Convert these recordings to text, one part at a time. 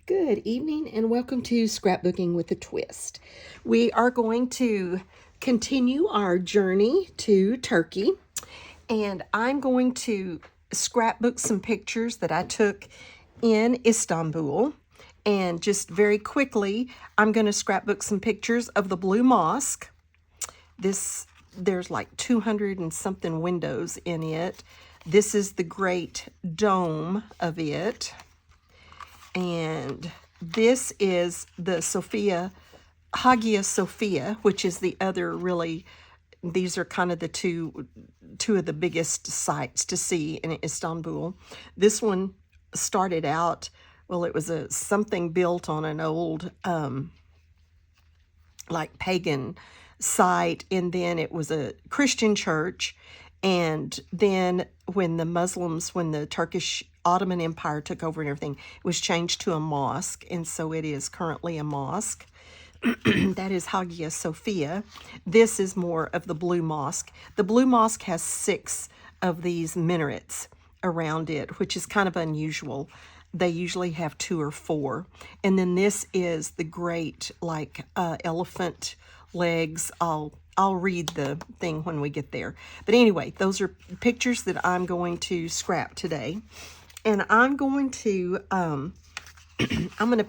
Good evening and welcome to Scrapbooking with a Twist. We are going to continue our journey to Turkey, and I'm going to scrapbook some pictures that I took in Istanbul. And just very quickly, I'm going to scrapbook some pictures of the Blue Mosque. There's like 200 and something windows in it. This is the great dome of it. And this is the Hagia Sophia, which is the other really, these are kind of the two of the biggest sites to see in Istanbul. This one started out, well, it was something built on an old like pagan site, and then it was a Christian church. And then when the Turkish Ottoman Empire took over and everything, it was changed to a mosque, and so it is currently a mosque. That is Hagia Sophia. This is more of the Blue Mosque. The Blue Mosque has 6 of these minarets around it, which is kind of unusual. They usually have 2 or 4. And then this is the great, like, elephant legs. I'll read the thing when we get there. But anyway, those are pictures that I'm going to scrap today. And I'm going to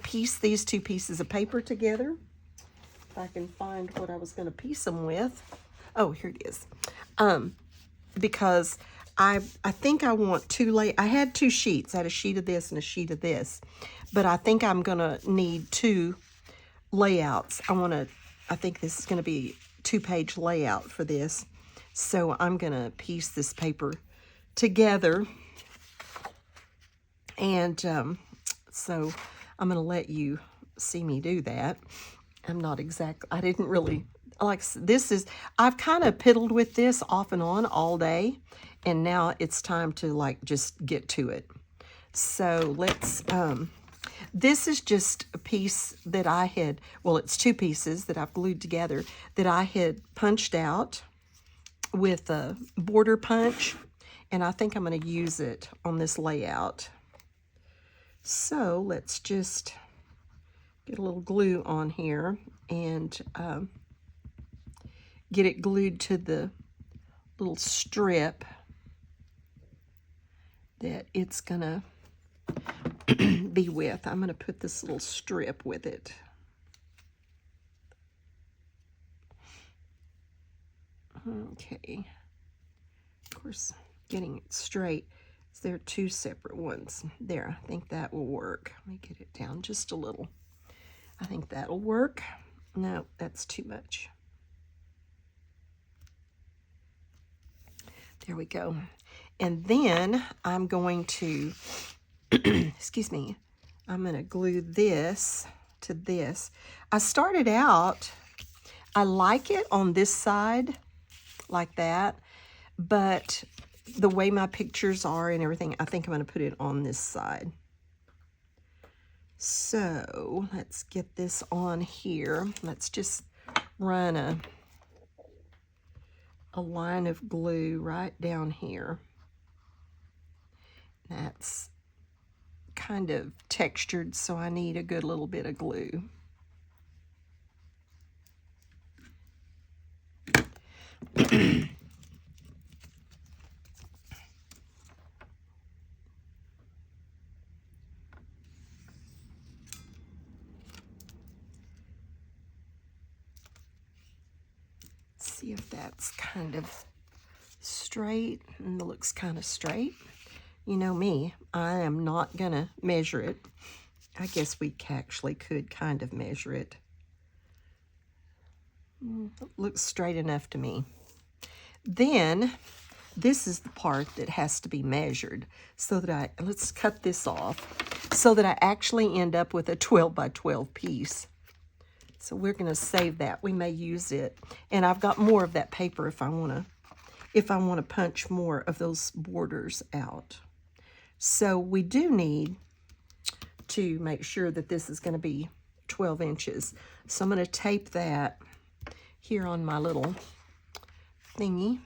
piece these 2 pieces of paper together. If I can find what I was going to piece them with. Oh, here it is. Because I think I want I had 2 sheets. I had a sheet of this and a sheet of this. But I think I'm going to need 2 layouts. I think this is going to be 2-page layout for this. So I'm going to piece this paper together. And so I'm going to let you see me do that. I didn't really, I've kind of piddled with this off and on all day. And now it's time to just get to it. So let's, this is just a piece that it's 2 pieces that I've glued together that I had punched out with a border punch. And I think I'm going to use it on this layout. So let's just get a little glue on here and get it glued to the little strip that it's going to be with. I'm going to put this little strip with it. Okay. Of course, getting it straight. There are 2 separate ones. There, I think that will work. Let me get it down just a little. I think that'll work. No, that's too much. There we go. And then I'm going to, excuse me, I'm going to glue this to this. I started out, I like it on this side like that, but the way my pictures are and everything, I think I'm going to put it on this side. So let's get this on here. Let's just run a line of glue right down here. That's kind of textured, so I need a good little bit of glue. See if that's kind of straight, and it looks kind of straight. You know me, I am not gonna measure it. I guess we actually could kind of measure it. It looks straight enough to me. Then this is the part that has to be measured, so that let's cut this off so that I actually end up with a 12 by 12 piece. So we're going to save that. We may use it. And I've got more of that paper if I want to punch more of those borders out. So we do need to make sure that this is going to be 12 inches. So I'm going to tape that here on my little thingy.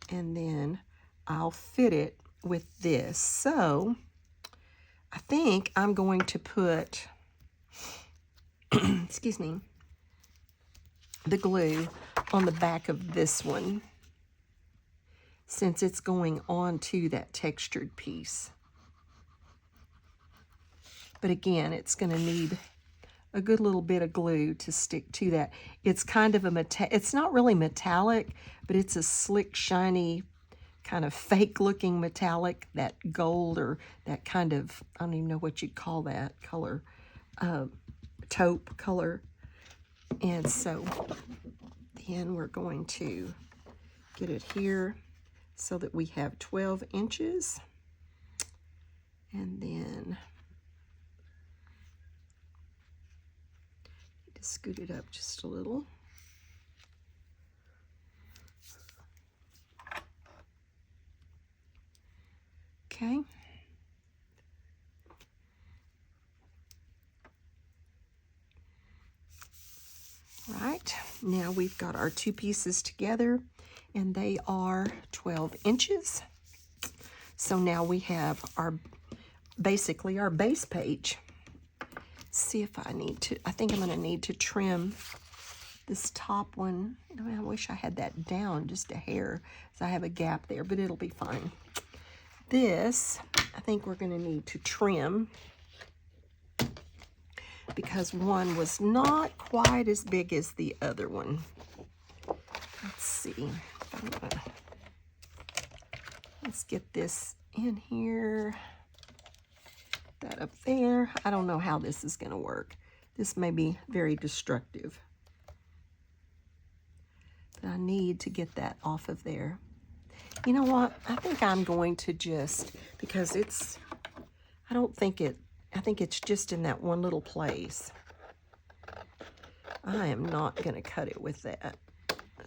And then I'll fit it with this. So I think I'm going to put, excuse me, the glue on the back of this one, since it's going on to that textured piece. But again, it's going to need a good little bit of glue to stick to that. It's kind of a it's not really metallic, but it's a slick, shiny, kind of fake looking metallic, that gold or that kind of, I don't even know what you'd call that color, taupe color. And so then we're going to get it here so that we have 12 inches. And then scoot it up just a little. Okay. Right, now we've got our two pieces together, and they are 12 inches. So now we have our, basically our base page. See if I need to, I think I'm going to need to trim this top one. I wish I had that down just a hair, so I have a gap there, but it'll be fine. This, I think we're going to need to trim because one was not quite as big as the other one. Let's see. Let's get this in here. That up there. I don't know how this is going to work. This may be very destructive. But I need to get that off of there. You know what? I think I'm going to just, because it's, I don't think it, I think it's just in that one little place. I am not going to cut it with that.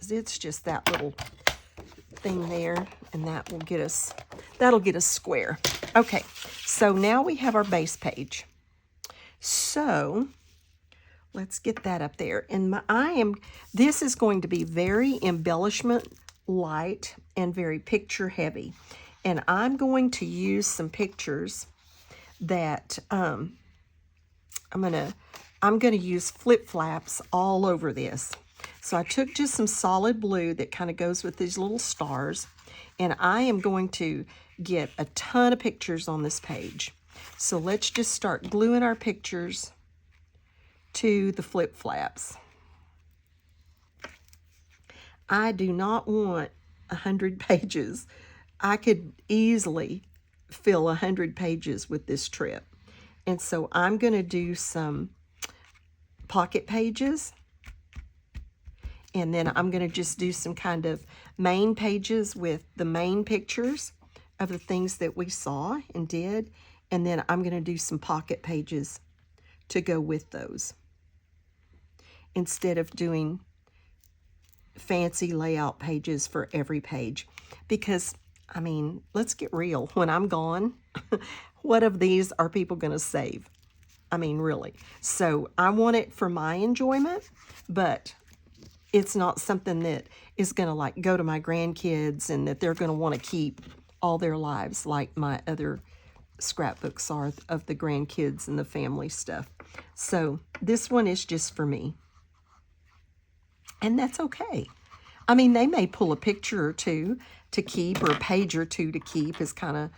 It's just that little thing there, and that will get us, that'll get us square. Okay, so now we have our base page. So let's get that up there. And this is going to be very embellishment light and very picture heavy. And I'm going to use some pictures that I'm gonna use flip flaps all over this. So I took just some solid blue that kind of goes with these little stars, and I am going to get a ton of pictures on this page. So let's just start gluing our pictures to the flip flaps. I do not want 100 pages. I could easily fill 100 pages with this trip. And so I'm going to do some pocket pages. And then I'm going to just do some kind of main pages with the main pictures of the things that we saw and did. And then I'm going to do some pocket pages to go with those, instead of doing fancy layout pages for every page. Because, I mean, let's get real. When I'm gone, what of these are people going to save? I mean, really. So I want it for my enjoyment, but it's not something that is going to like go to my grandkids and that they're going to want to keep all their lives, like my other scrapbooks are of the grandkids and the family stuff. So this one is just for me. And that's okay. I mean, they may pull a picture or two to keep, or a page or two to keep, is kind of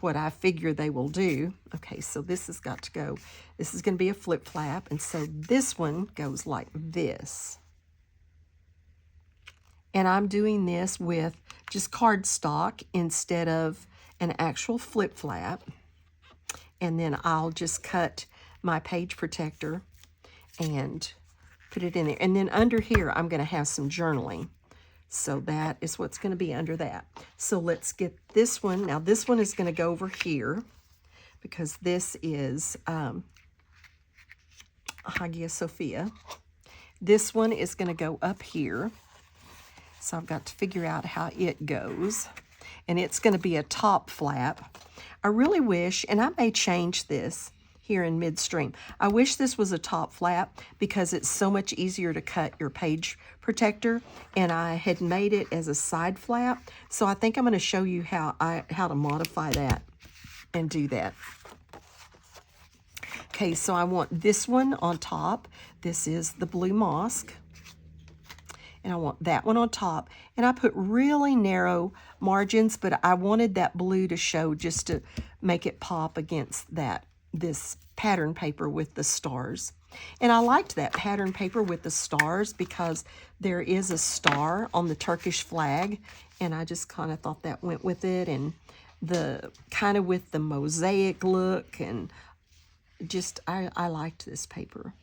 what I figure they will do. Okay, so this has got to go. This is going to be a flip flap, and so this one goes like this. And I'm doing this with just cardstock instead of an actual flip flap. And then I'll just cut my page protector and put it in there. And then under here, I'm going to have some journaling. So that is what's going to be under that. So let's get this one. Now this one is going to go over here because this is Hagia Sophia. This one is going to go up here. So I've got to figure out how it goes. And it's going to be a top flap. I really wish, and I may change this here in midstream, I wish this was a top flap because it's so much easier to cut your page protector. And I had made it as a side flap. So I think I'm going to show you how to modify that and do that. Okay, so I want this one on top. This is the blue mosque. And I want that one on top. And I put really narrow margins, but I wanted that blue to show just to make it pop against this pattern paper with the stars. And I liked that pattern paper with the stars because there is a star on the Turkish flag, and I just kind of thought that went with it, and the kind of with the mosaic look, and just I liked this paper.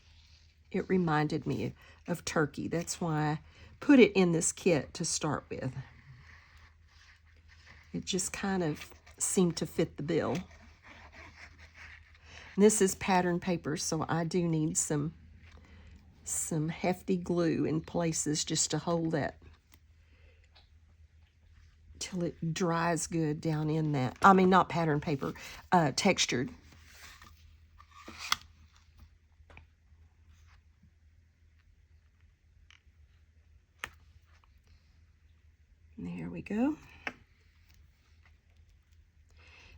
It reminded me of Turkey. That's why I put it in this kit to start with. It just kind of seemed to fit the bill. And this is pattern paper, so I do need some hefty glue in places just to hold that till it dries good down in that. I mean, not pattern paper, textured. There we go.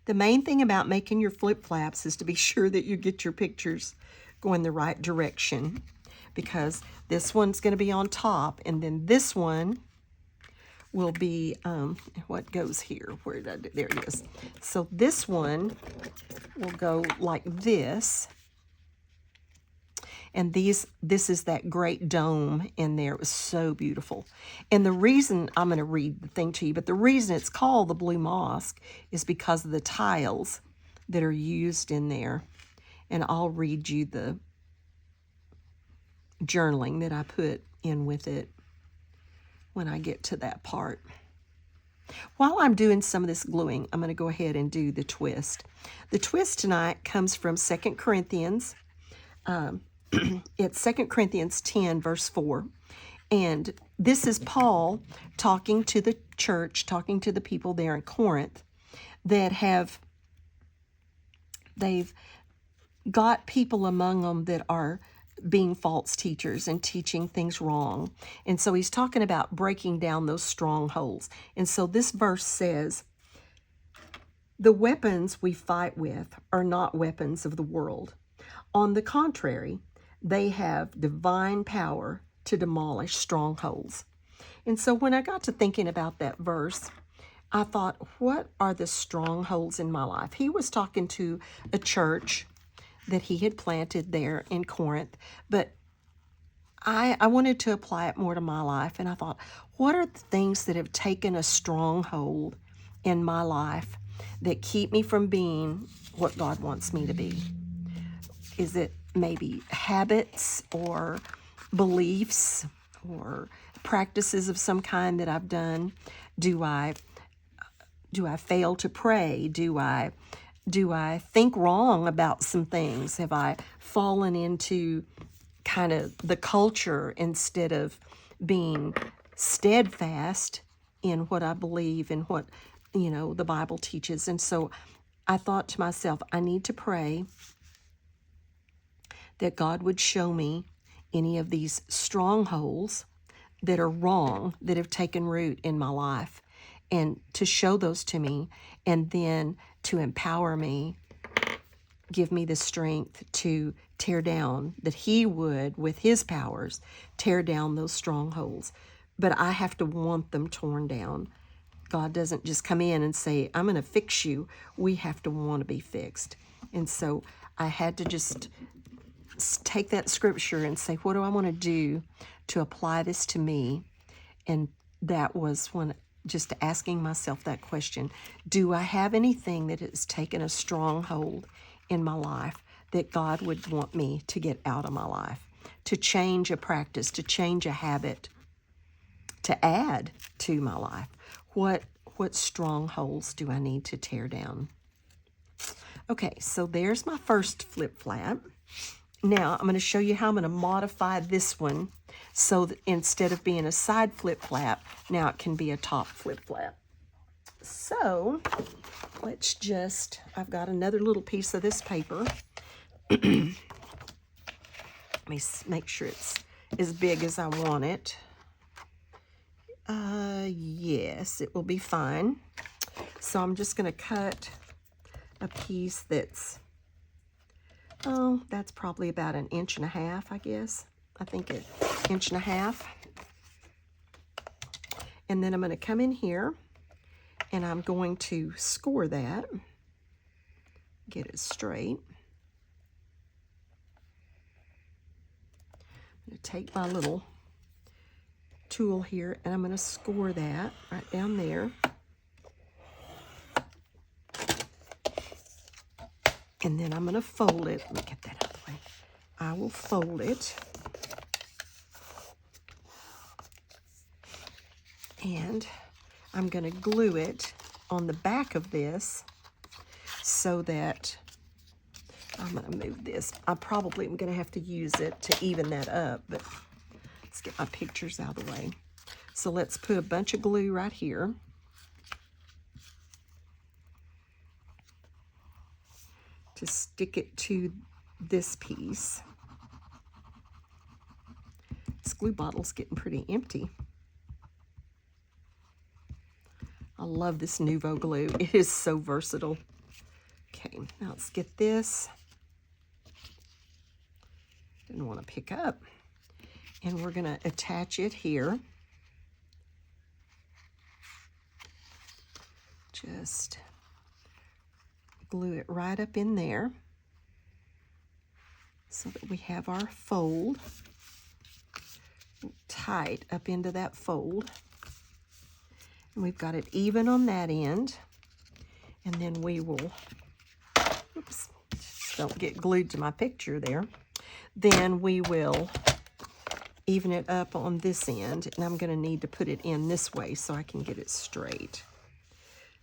The main thing about making your flip flaps is to be sure that you get your pictures going the right direction, because this one's going to be on top, and then this one will be, what goes here? Where did I do? There it is. So this one will go like this. And this is that great dome in there. It was so beautiful. And the reason, I'm going to read the thing to you, but the reason it's called the Blue Mosque is because of the tiles that are used in there. And I'll read you the journaling that I put in with it when I get to that part. While I'm doing some of this gluing, I'm going to go ahead and do the twist. The twist tonight comes from 2 Corinthians. It's 2 Corinthians 10, verse 4. And this is Paul talking to the church, talking to the people there in Corinth that they've got people among them that are being false teachers and teaching things wrong. And so he's talking about breaking down those strongholds. And so this verse says, "The weapons we fight with are not weapons of the world. On the contrary, they have divine power to demolish strongholds." And so when I got to thinking about that verse, I thought, what are the strongholds in my life? He was talking to a church that he had planted there in Corinth, but I wanted to apply it more to my life. And I thought, what are the things that have taken a stronghold in my life that keep me from being what God wants me to be? Is it maybe habits or beliefs or practices of some kind that I've done? Do I fail to pray? Do I think wrong about some things? Have I fallen into kind of the culture instead of being steadfast in what I believe and what, the Bible teaches? And so I thought to myself, I need to pray that God would show me any of these strongholds that are wrong, that have taken root in my life, and to show those to me, and then to empower me, give me the strength to tear down, that He would, with His powers, tear down those strongholds. But I have to want them torn down. God doesn't just come in and say, I'm going to fix you. We have to want to be fixed. And so I had to just take that scripture and say, what do I want to do to apply this to me? And that was when just asking myself that question, do I have anything that has taken a stronghold in my life that God would want me to get out of my life, to change a practice, to change a habit, to add to my life? What strongholds do I need to tear down? Okay, so there's my first flip flap. Now, I'm going to show you how I'm going to modify this one so that instead of being a side flip flap, now it can be a top flip flap. So, let's just, I've got another little piece of this paper. Let me make sure it's as big as I want it. Yes, it will be fine. So I'm just going to cut a piece that's Oh, that's probably about 1.5 inches, I guess. I think 1.5 inches. And then I'm going to come in here and I'm going to score that, get it straight. I'm going to take my little tool here and I'm going to score that right down there. And then I'm going to fold it. Let me get that out of the way. I will fold it. And I'm going to glue it on the back of this so that I'm going to move this. I probably am going to have to use it to even that up, but let's get my pictures out of the way. So let's put a bunch of glue right here. To stick it to this piece. This glue bottle's getting pretty empty. I love this Nuvo glue. It is so versatile. Okay, now let's get this. Didn't want to pick up. And we're going to attach it here. Just glue it right up in there so that we have our fold tight up into that fold. And we've got it even on that end. And then we will, oops, just don't get glued to my picture there. Then we will even it up on this end. And I'm going to need to put it in this way so I can get it straight.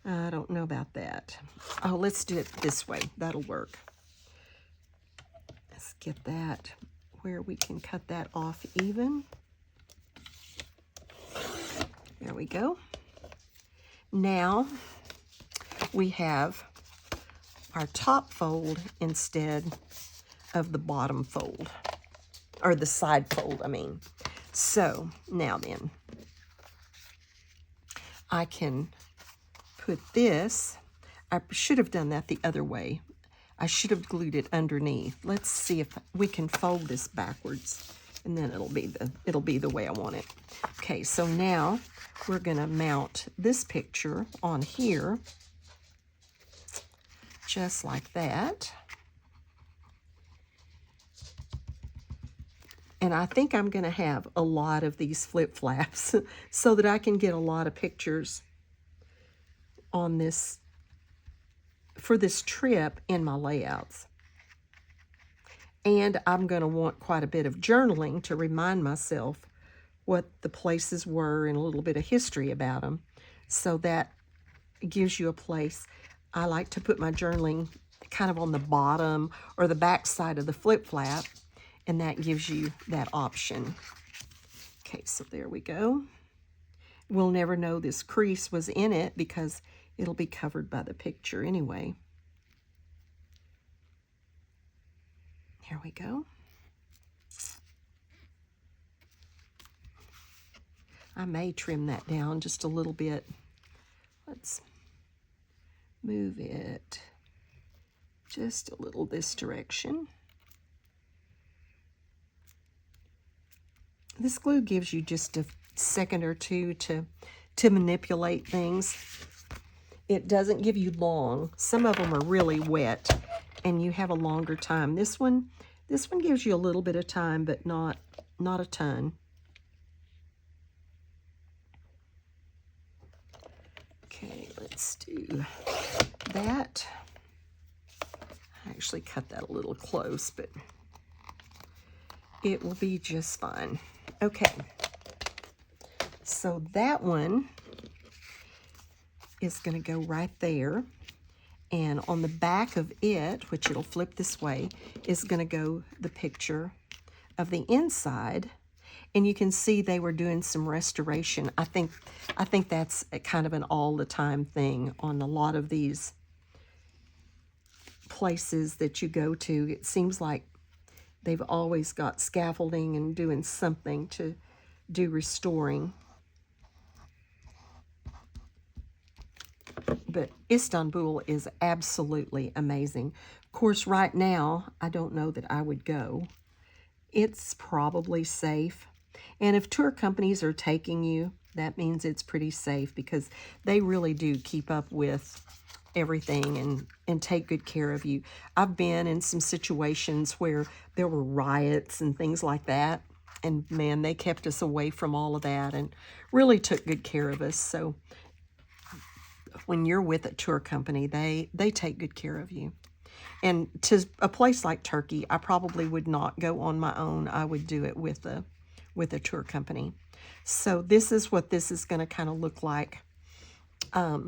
I don't know about that. Oh, let's do it this way. That'll work. Let's get that where we can cut that off even. There we go. Now we have our top fold instead of the bottom fold, or the side fold, I mean. So now then, I can put this, I should have done that the other way. I should have glued it underneath. Let's see if we can fold this backwards, and then it'll be the way I want it. Okay, so now we're gonna mount this picture on here, just like that. And I think I'm gonna have a lot of these flip flaps so that I can get a lot of pictures on this, for this trip in my layouts. And I'm going to want quite a bit of journaling to remind myself what the places were and a little bit of history about them. So that gives you a place. I like to put my journaling kind of on the bottom or the back side of the flip flap, and that gives you that option. Okay, so there we go. We'll never know this crease was in it because it'll be covered by the picture anyway. Here we go. I may trim that down just a little bit. Let's move it just a little this direction. This glue gives you just a second or two to manipulate things. It doesn't give you long. Some of them are really wet and you have a longer time. This one gives you a little bit of time, but not a ton. Okay, let's do that. I actually cut that a little close, but it will be just fine. Okay, so that one is going to go right there, and on the back of it, which it'll flip this way, is going to go the picture of the inside. And you can see they were doing some restoration. I think that's a kind of an all the time thing on a lot of these places that you go to. It seems like they've always got scaffolding and doing something to do restoring. But Istanbul is absolutely amazing. Of course, right now, I don't know that I would go. It's probably safe. And if tour companies are taking you, that means it's pretty safe because they really do keep up with everything and take good care of you. I've been in some situations where there were riots and things like that. And man, they kept us away from all of that and really took good care of us. So when you're with a tour company, they take good care of you. And to a place like Turkey, I probably would not go on my own. I would do it with a tour company. So this is what this is going to kind of look like. I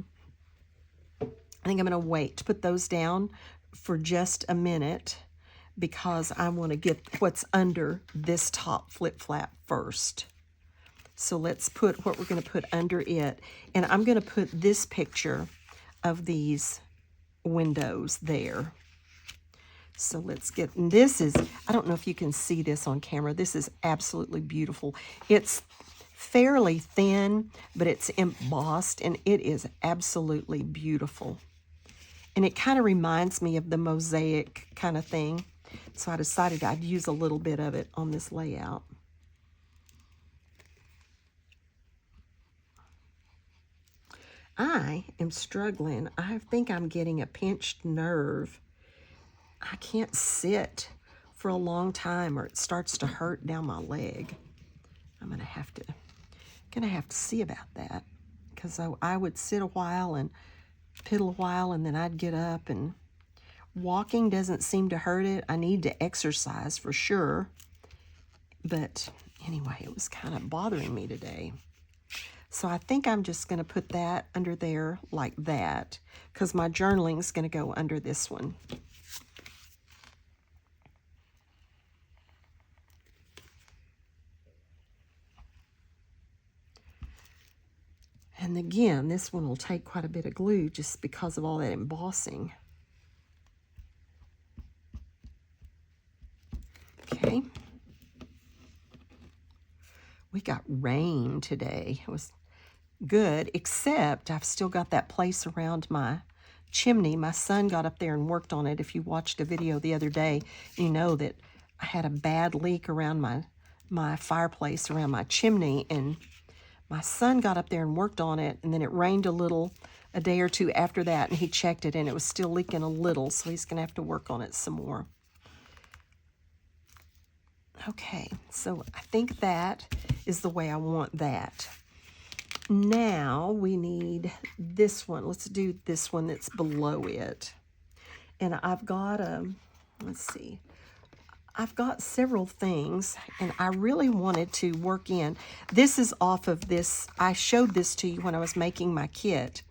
think I'm going to wait to put those down for just a minute because I want to get what's under this top flip flap first. So let's put what we're going to put under it. And I'm going to put this picture of these windows there. So let's get, and this is, I don't know if you can see this on camera. This is absolutely beautiful. It's fairly thin, but it's embossed, and it is absolutely beautiful. And it kind of reminds me of the mosaic kind of thing. So I decided I'd use a little bit of it on this layout. I am struggling. I think I'm getting a pinched nerve. I can't sit for a long time or it starts to hurt down my leg. I'm gonna have to see about that because I would sit a while and piddle a while and then I'd get up, and walking doesn't seem to hurt it. I need to exercise for sure. But anyway, it was kind of bothering me today. So I think I'm just going to put that under there like that because my journaling is going to go under this one. And again, this one will take quite a bit of glue just because of all that embossing. Okay. We got rain today. It was good, except I've still got that place around my chimney. My son got up there and worked on it. If you watched a video the other day, you know that I had a bad leak around my fireplace, around my chimney, and my son got up there and worked on it, and then it rained a day or two after that, and he checked it, and it was still leaking a little, so he's going to have to work on it some more. Okay, so I think that is the way I want that. Now we need this one. Let's do this one that's below it. And I've got, let's see, I've got several things, and I really wanted to work in. This is off of this. I showed this to you when I was making my kit.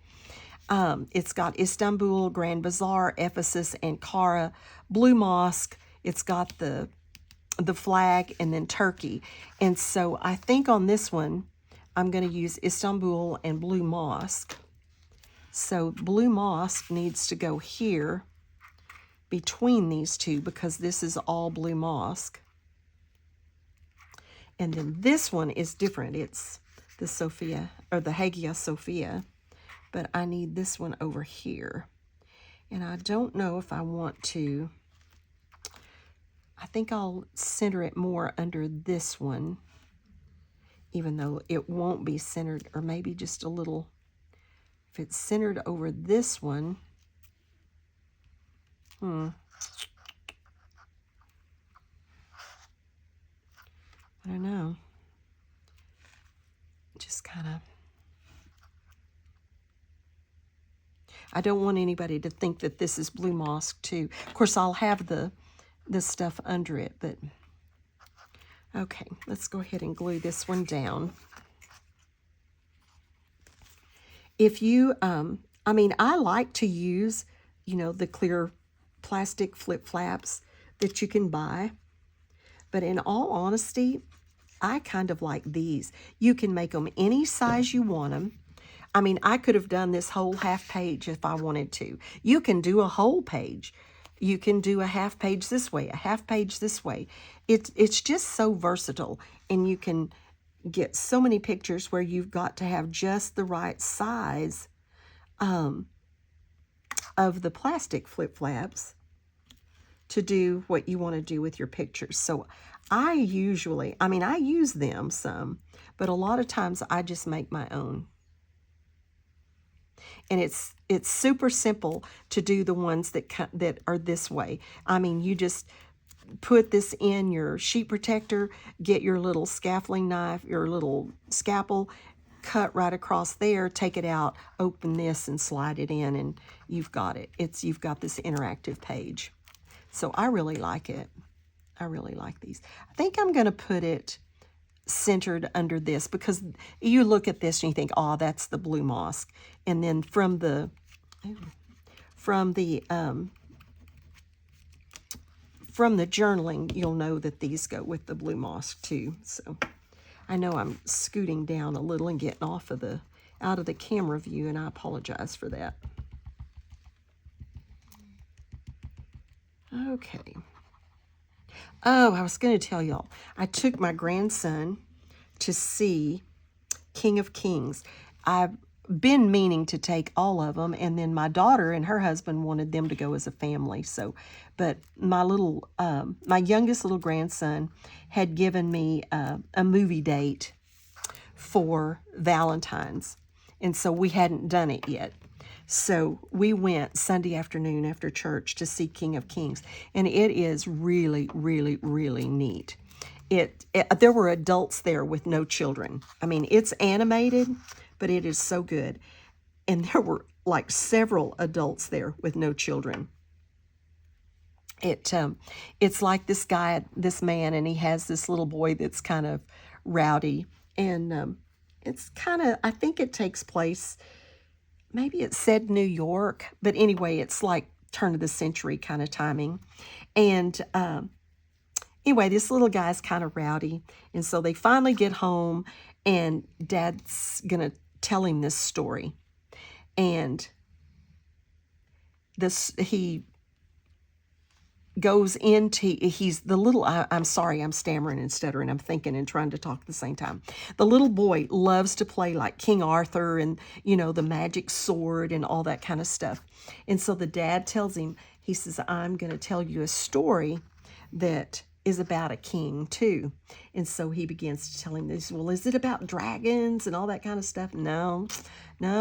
It's got Istanbul, Grand Bazaar, Ephesus, Ankara, Blue Mosque. It's got the flag, and then Turkey. And so I think on this one, I'm going to use Istanbul and Blue Mosque. So Blue Mosque needs to go here between these two because this is all Blue Mosque. And then this one is different. It's the Sophia, or the Hagia Sophia, but I need this one over here. And I don't know if I want to, I think I'll center it more under this one, even though it won't be centered, or maybe just a little. If it's centered over this one, I don't know. Just kind of, I don't want anybody to think that this is Blue Mosque too. Of course, I'll have the stuff under it, but okay, let's go ahead and glue this one down. If you, I mean, I like to use, you know, the clear plastic flip flaps that you can buy, but in all honesty, I kind of like these. You can make them any size you want them. I mean, I could have done this whole half page if I wanted to. You can do a whole page. You can do a half page this way, a half page this way. It's just so versatile, and you can get so many pictures where you've got to have just the right size of the plastic flip flaps to do what you want to do with your pictures. So I use them some, but a lot of times I just make my own. And it's super simple to do the ones that are this way. I mean, you just put this in your sheet protector, get your little scaffolding knife, your little scalpel, cut right across there, take it out, open this and slide it in, and you've got it. You've got this interactive page. So I really like it. I really like these. I think I'm going to put it centered under this, because you look at this and you think, oh, that's the blue mosque. And then from the journaling, you'll know that these go with the blue mosque too. So I know I'm scooting down a little and getting out of the camera view, and I apologize for that. Okay. Oh, I was going to tell y'all, I took my grandson to see King of Kings. I've been meaning to take all of them, and then my daughter and her husband wanted them to go as a family. So, but my youngest little grandson had given me a movie date for Valentine's, and so we hadn't done it yet. So we went Sunday afternoon after church to see King of Kings, and it is really, really, really neat. There were adults there with no children. I mean, it's animated, but it is so good. And there were like several adults there with no children. It's like this man, and he has this little boy that's kind of rowdy, and it's kind of, I think it takes place, maybe it said New York, but anyway, it's like turn of the century kind of timing. And anyway, this little guy's kind of rowdy, and so they finally get home, and Dad's gonna tell him this story. And he goes into, I'm sorry, I'm stammering and stuttering, I'm thinking and trying to talk at the same time. The little boy loves to play like King Arthur and, the magic sword and all that kind of stuff. And so the dad tells him, he says, I'm going to tell you a story that is about a king too. And so he begins to tell him this, well, is it about dragons and all that kind of stuff? No,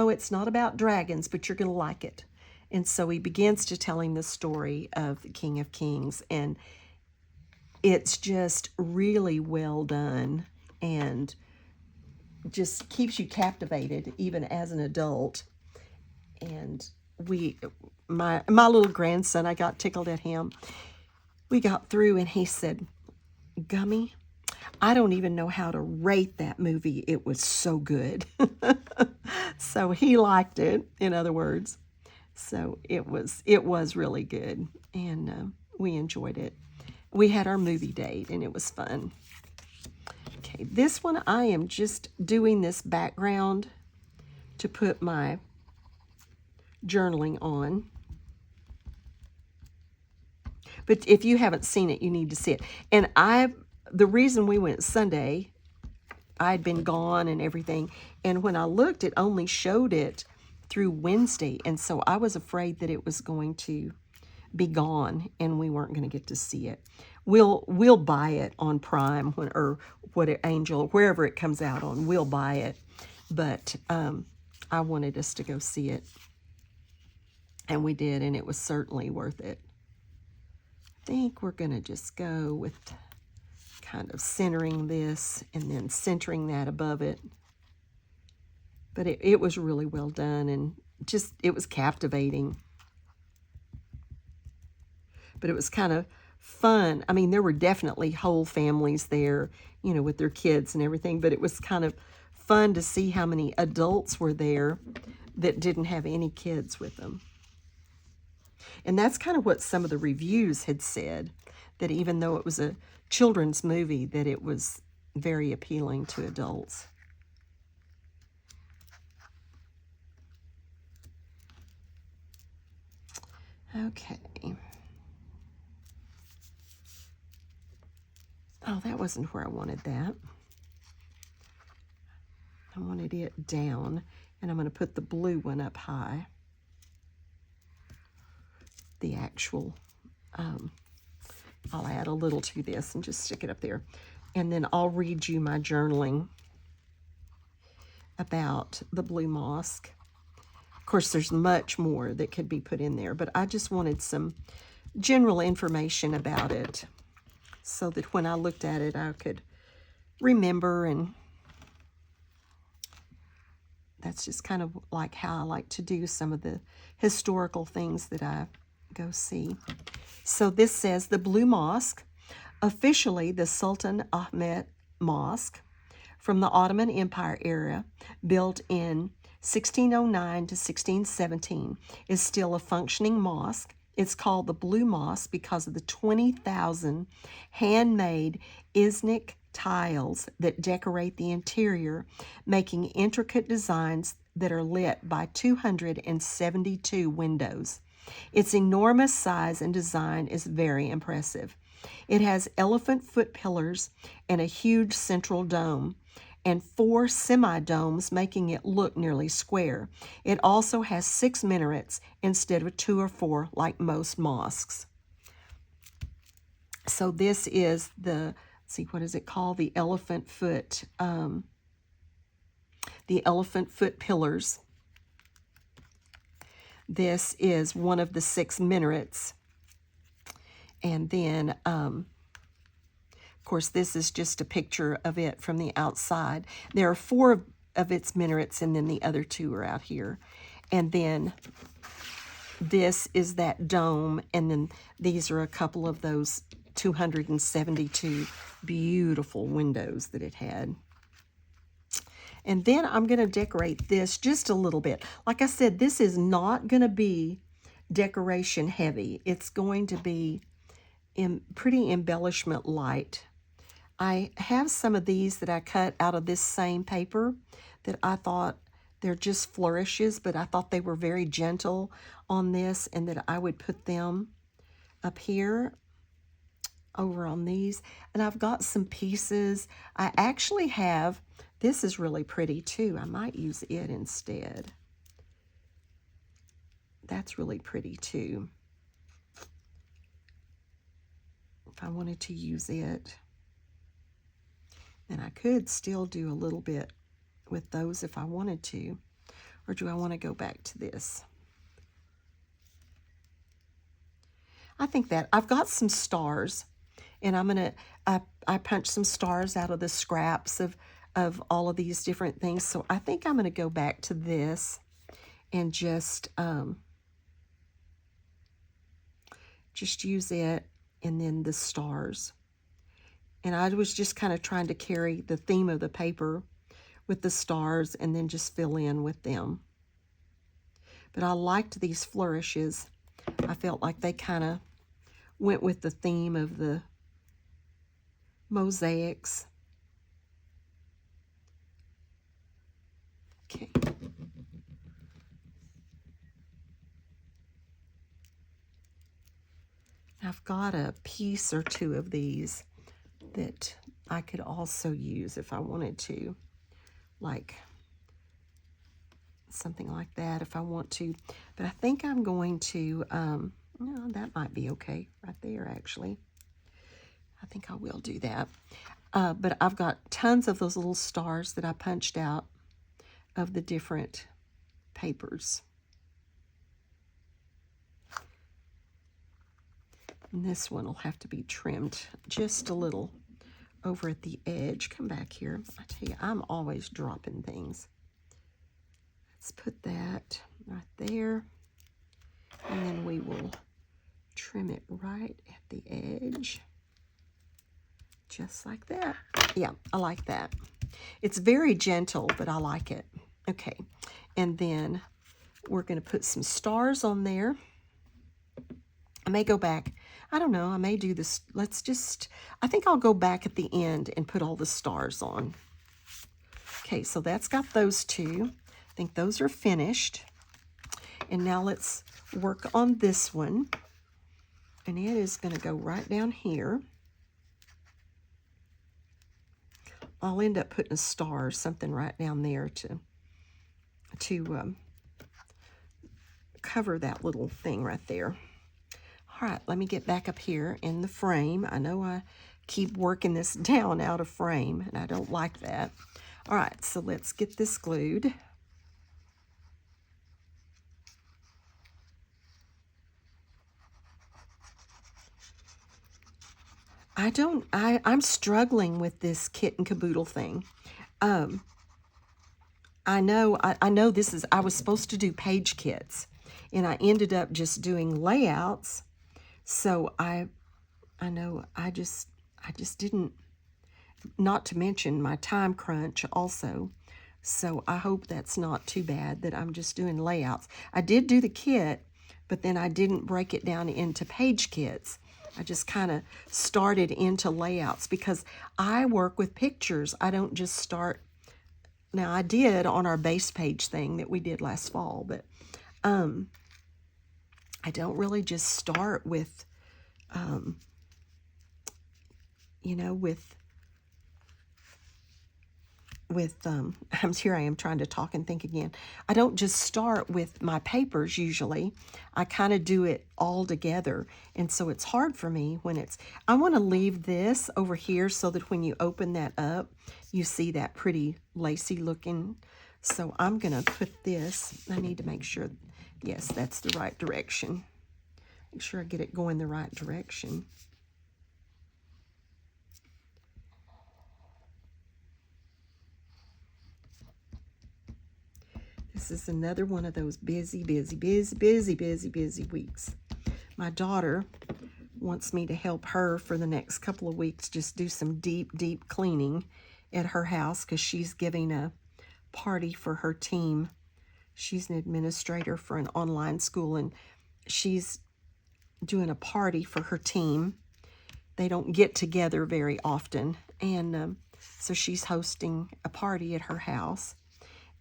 it's not about dragons, but you're going to like it. And so he begins to tell him the story of the King of Kings, and it's just really well done and just keeps you captivated even as an adult. And my little grandson, I got tickled at him. We got through and he said, Gummy, I don't even know how to rate that movie. It was so good. So he liked it, in other words. So it was really good, and we enjoyed it. We had our movie date, and it was fun. Okay, this one I am just doing this background to put my journaling on. But if you haven't seen it, you need to see it. And the reason we went Sunday, I'd been gone and everything, and when I looked, it only showed it through Wednesday, and so I was afraid that it was going to be gone and we weren't going to get to see it. We'll buy it on Prime Angel, wherever it comes out on. We'll buy it, but I wanted us to go see it, and we did, and it was certainly worth it. I think we're going to just go with kind of centering this and then centering that above it. But it was really well done, and it was captivating. But it was kind of fun. I mean, there were definitely whole families there, with their kids and everything, but it was kind of fun to see how many adults were there that didn't have any kids with them. And that's kind of what some of the reviews had said, that even though it was a children's movie, that it was very appealing to adults. Okay. Oh, that wasn't where I wanted that. I wanted it down And I'm going to put the blue one up high. The actual, I'll add a little to this and just stick it up there. And then I'll read you my journaling about the blue moss. Of course, there's much more that could be put in there, but I just wanted some general information about it so that when I looked at it, I could remember, and that's just kind of like how I like to do some of the historical things that I go see. So this says the Blue Mosque, officially the Sultan Ahmed Mosque from the Ottoman Empire era, built in 1609 to 1617, is still a functioning mosque. It's called the Blue Mosque because of the 20,000 handmade Iznik tiles that decorate the interior, making intricate designs that are lit by 272 windows. Its enormous size and design is very impressive. It has elephant foot pillars and a huge central dome, and 4 semi-domes, making it look nearly square. It also has 6 minarets instead of 2 or 4 like most mosques. So this is the, see, what is it called? The elephant foot pillars. This is one of the 6 minarets. And then, of course, this is just a picture of it from the outside. There are 4 of its minarets, and then the other 2 are out here. And then this is that dome, and then these are a couple of those 272 beautiful windows that it had. And then I'm going to decorate this just a little bit. Like I said, this is not going to be decoration heavy. It's going to be pretty embellishment light. I have some of these that I cut out of this same paper that I thought they're just flourishes, but I thought they were very gentle on this, and that I would put them up here over on these. And I've got some pieces. I actually have, this is really pretty too. I might use it instead. That's really pretty too. If I wanted to use it. And I could still do a little bit with those if I wanted to. Or do I want to go back to this? I think that I've got some stars, and I'm going to, I punched some stars out of the scraps of all of these different things. So I think I'm going to go back to this and just use it, and then the stars. And I was just kind of trying to carry the theme of the paper with the stars and then just fill in with them. But I liked these flourishes. I felt like they kind of went with the theme of the mosaics. Okay. I've got a piece or 2 of these that I could also use if I wanted to, like something like that if I want to. But I think I'm going to, no, that might be okay right there actually. I think I will do that. But I've got tons of those little stars that I punched out of the different papers. And this one will have to be trimmed just a little over at the edge. Come back here. I tell you, I'm always dropping things. Let's put that right there. And then we will trim it right at the edge. Just like that. Yeah, I like that. It's very gentle, but I like it. Okay, and then we're going to put some stars on there. I may go back. I don't know. I may do this. I think I'll go back at the end and put all the stars on. Okay, so that's got those 2. I think those are finished. And now let's work on this one. And it is going to go right down here. I'll end up putting a star or something right down there to to cover that little thing right there. All right, let me get back up here in the frame. I know I keep working this down out of frame, and I don't like that. All right, so let's get this glued. I'm struggling with this Kit and Caboodle thing. I know I was supposed to do page kits, and I ended up just doing layouts. So I know I just didn't, not to mention my time crunch also. So I hope that's not too bad that I'm just doing layouts. I did do the kit, but then I didn't break it down into page kits. I just kind of started into layouts because I work with pictures. I don't just start. Now I did on our base page thing that we did last fall, but I don't really just start with, you know, here I am trying to talk and think again. I don't just start with my papers usually. I kind of do it all together. And so it's hard for me when I want to leave this over here so that when you open that up, you see that pretty lacy looking. So I'm going to put this, I need to make sure, yes, that's the right direction. Make sure I get it going the right direction. This is another one of those busy weeks. My daughter wants me to help her for the next couple of weeks, just do some deep cleaning at her house because she's giving a party for her team. She's an administrator for an online school, and she's doing a party for her team. They don't get together very often, and so she's hosting a party at her house.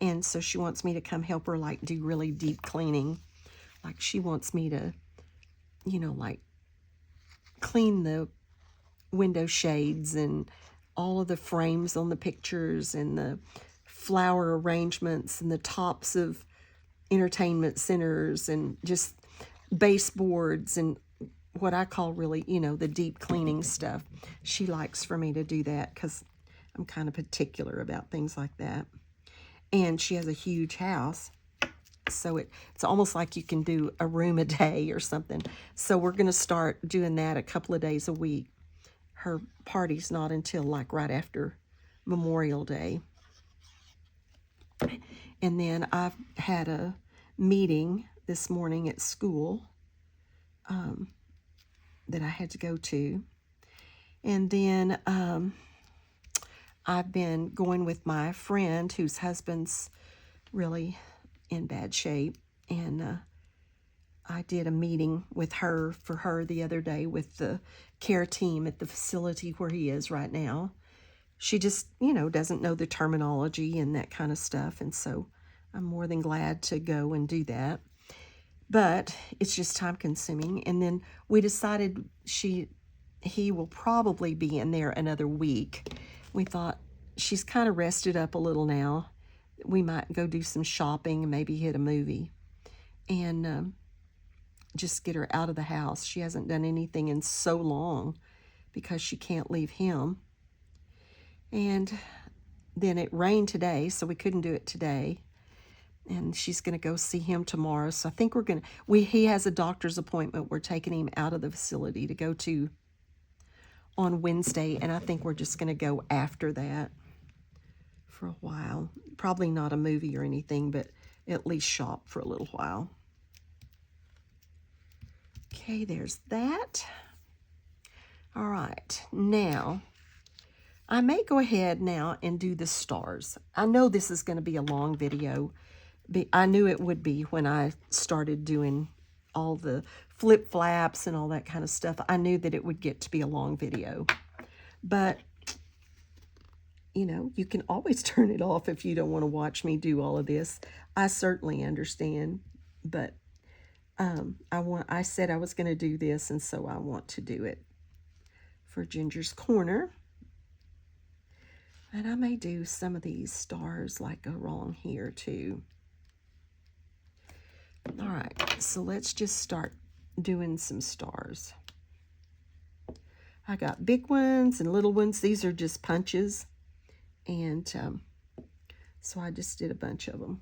And so she wants me to come help her, like, do really deep cleaning. Like, she wants me to, you know, like, clean the window shades and all of the frames on the pictures and the flower arrangements and the tops of entertainment centers and just baseboards and what I call really, you know, the deep cleaning stuff. She likes for me to do that because I'm kind of particular about things like that. And she has a huge house, so it's almost like you can do a room a day or something. So we're going to start doing that a couple of days a week. Her party's not until like right after Memorial Day. And then I've had a meeting this morning at school that I had to go to. And then I've been going with my friend whose husband's really in bad shape, and I did a meeting with her for her the other day with the care team at the facility where he is right now. She just, you know, doesn't know the terminology and that kind of stuff, and so I'm more than glad to go and do that. But it's just time consuming. And then we decided he will probably be in there another week. We thought she's kind of rested up a little now. We might go do some shopping and maybe hit a movie and just get her out of the house. She hasn't done anything in so long because she can't leave him. And then it rained today, so we couldn't do it today. And she's going to go see him tomorrow. So I think he has a doctor's appointment. We're taking him out of the facility to go to on Wednesday. And I think we're just going to go after that for a while. Probably not a movie or anything, but at least shop for a little while. Okay, there's that. All right, now I may go ahead now and do the stars. I know this is going to be a long video. I knew it would be when I started doing all the flip flaps and all that kind of stuff. I knew that it would get to be a long video. But, you know, you can always turn it off if you don't want to watch me do all of this. I certainly understand. But I said I was going to do this, and so I want to do it for Ginger's Corner. And I may do some of these stars like along here too. All right, so let's just start doing some stars. I got big ones and little ones. These are just punches. And so I just did a bunch of them.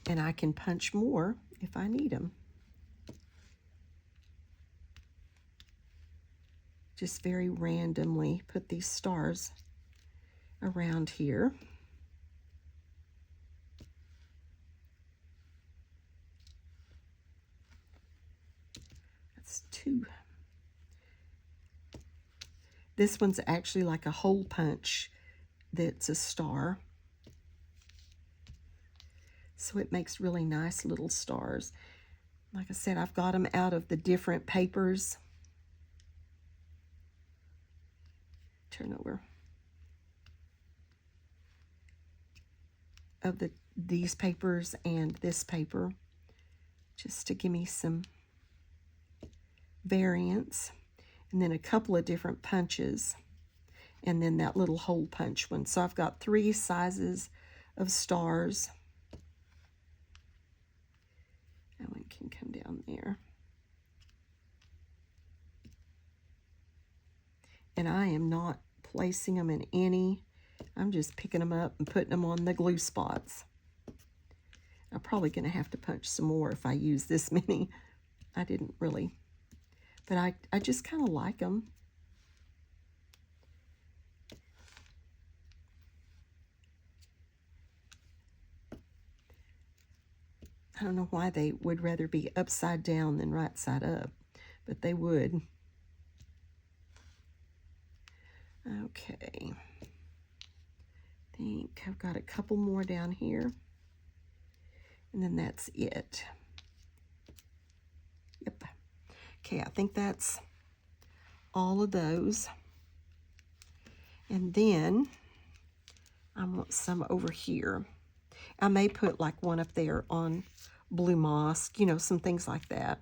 And I can punch more if I need them. Just very randomly put these stars around here. That's 2. This one's actually like a hole punch that's a star. So it makes really nice little stars. Like I said, I've got them out of the different papers. Turn over. Of these papers and this paper, just to give me some variance. And then a couple of different punches, and then that little hole punch one. So I've got 3 sizes of stars. That one can come down there. And I am not placing them in any. I'm just picking them up and putting them on the glue spots. I'm probably going to have to punch some more if I use this many. I didn't really. But I just kind of like them. I don't know why they would rather be upside down than right side up, but they would. Okay. I think I've got a couple more down here. And then that's it. Yep. Okay, I think that's all of those. And then I want some over here. I may put like one up there on blue moss, you know, some things like that.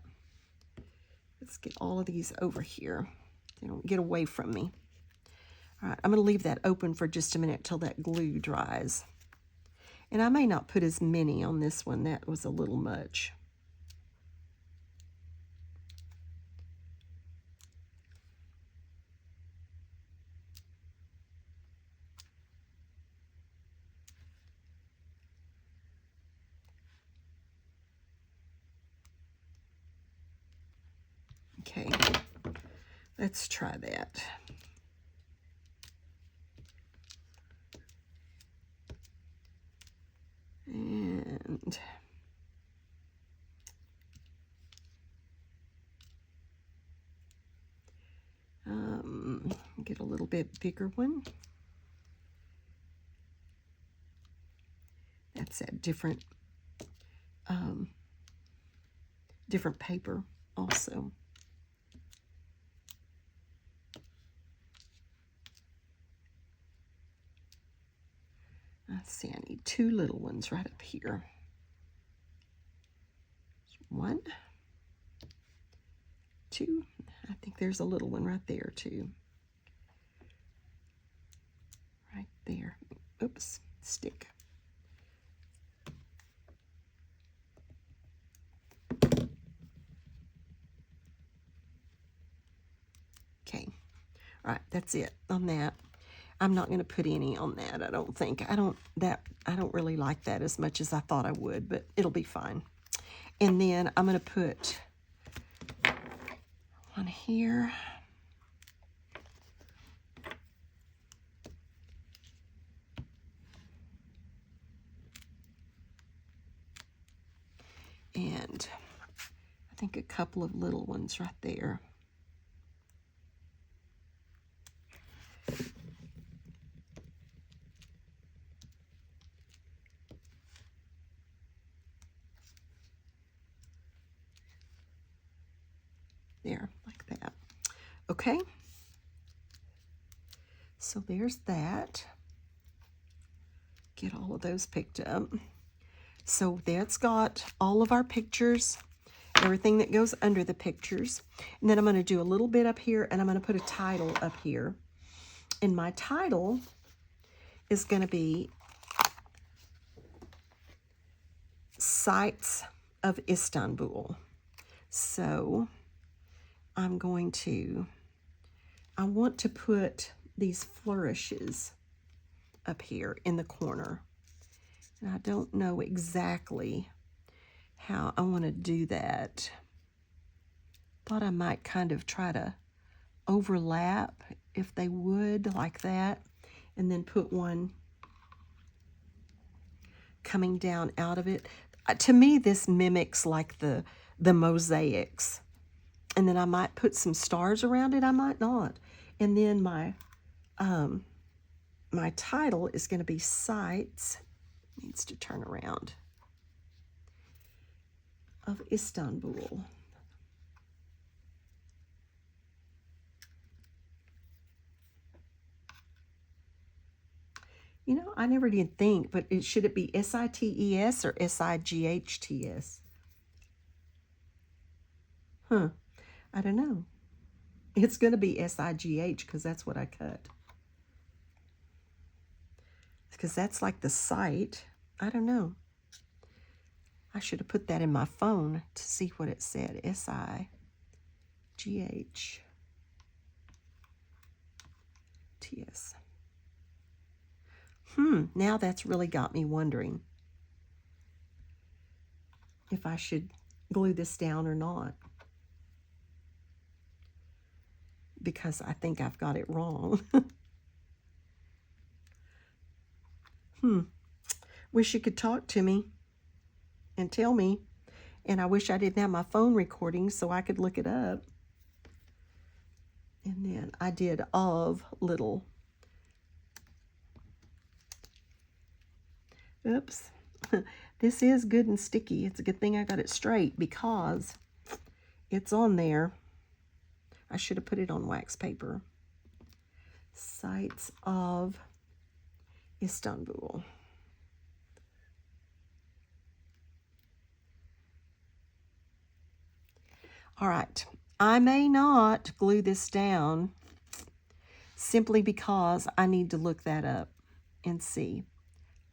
Let's get all of these over here. They don't get away from me. All right, I'm going to leave that open for just a minute till that glue dries. And I may not put as many on this one. That was a little much. Okay, let's try that. And get a little bit bigger one. That's a different different paper also. Let's see, I need 2 little ones right up here. 1, 2. I think there's a little one right there too. Right there. Oops, stick. Okay. All right, that's it on that. I'm not going to put any on that, I don't think. I don't really like that as much as I thought I would, but it'll be fine. And then I'm going to put one here. And I think a couple of little ones right there. There, like that. Okay. So there's that. Get all of those picked up. So that's got all of our pictures, everything that goes under the pictures. And then I'm going to do a little bit up here, and I'm going to put a title up here. And my title is going to be Sights of Istanbul. So I'm going to, I want to put these flourishes up here in the corner. And I don't know exactly how I want to do that. Thought I might kind of try to overlap, if they would, like that, and then put one coming down out of it. To me, this mimics like the mosaics. And then I might put some stars around it, I might not. And then my my title is going to be Sights, needs to turn around, of Istanbul. You know, I never did think, but should it be S-I-T-E-S or S-I-G-H-T-S? Huh, I don't know. It's going to be S-I-G-H because that's what I cut. Because that's like the site. I don't know. I should have put that in my phone to see what it said. S-I-G-H-T-S. Now that's really got me wondering if I should glue this down or not, because I think I've got it wrong. Wish you could talk to me and tell me, and I wish I didn't have my phone recording so I could look it up. And then I did of little. Oops. This is good and sticky. It's a good thing I got it straight because it's on there. I should have put it on wax paper. Sights of Istanbul. All right. I may not glue this down simply because I need to look that up and see.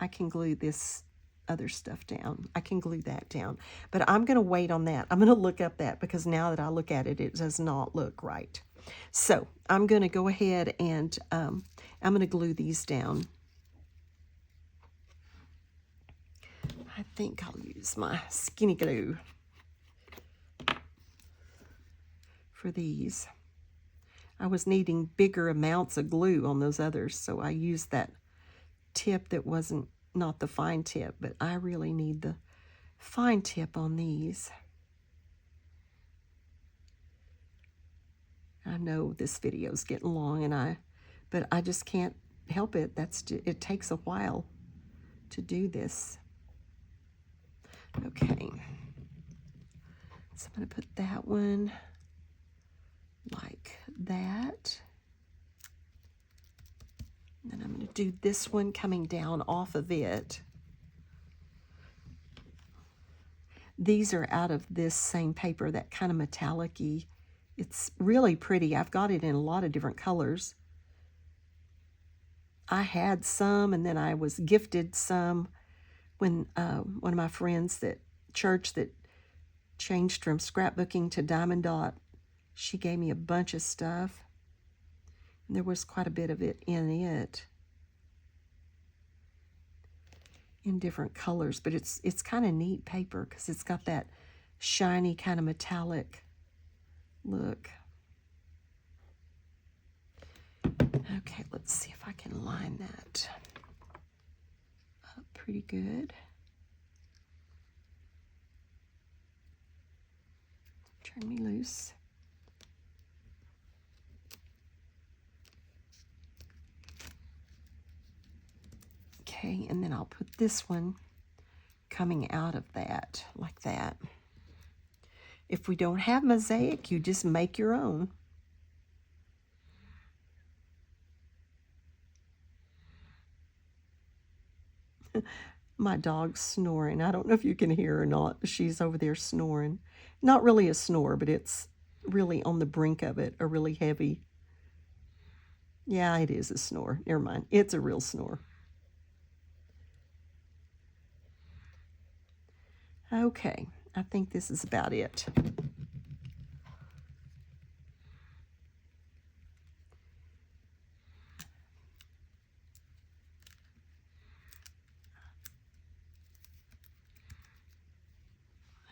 I can glue this other stuff down. I can glue that down. But I'm going to wait on that. I'm going to look up that because now that I look at it, it does not look right. So I'm going to go ahead and I'm going to glue these down. I think I'll use my skinny glue for these. I was needing bigger amounts of glue on those others, so I used that tip that wasn't not the fine tip, but I really need the fine tip on these. I know this video's getting long, but I just can't help it. It takes a while to do this. Okay, so I'm going to put that one like that. And then I'm going to do this one coming down off of it. These are out of this same paper, that kind of metallic-y. It's really pretty. I've got it in a lot of different colors. I had some, and then I was gifted some when one of my friends at church that changed from scrapbooking to Diamond Dot, she gave me a bunch of stuff. And there was quite a bit of it in different colors, but it's kind of neat paper because it's got that shiny kind of metallic look. Okay, let's see if I can line that up pretty good. Turn me loose. Okay, and then I'll put this one coming out of that, like that. If we don't have mosaic, you just make your own. My dog's snoring. I don't know if you can hear her or not. She's over there snoring. Not really a snore, but it's really on the brink of it, a really heavy. Yeah, it is a snore. Never mind. It's a real snore. Okay, I think this is about it.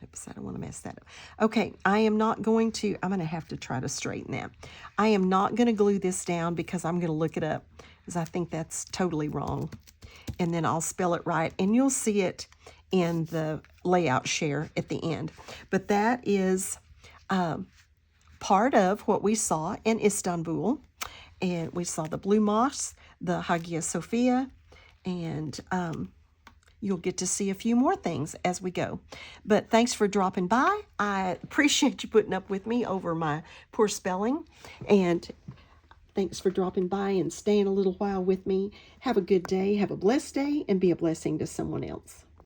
Oops, I don't want to mess that up. Okay, I am not going to, I'm going to have to try to straighten that. I am not going to glue this down because I'm going to look it up because I think that's totally wrong. And then I'll spell it right, and you'll see it in the layout share at the end. But that is part of what we saw in Istanbul. And we saw the Blue Mosque, the Hagia Sophia, and you'll get to see a few more things as we go. But thanks for dropping by. I appreciate you putting up with me over my poor spelling. And thanks for dropping by and staying a little while with me. Have a good day, have a blessed day, and be a blessing to someone else.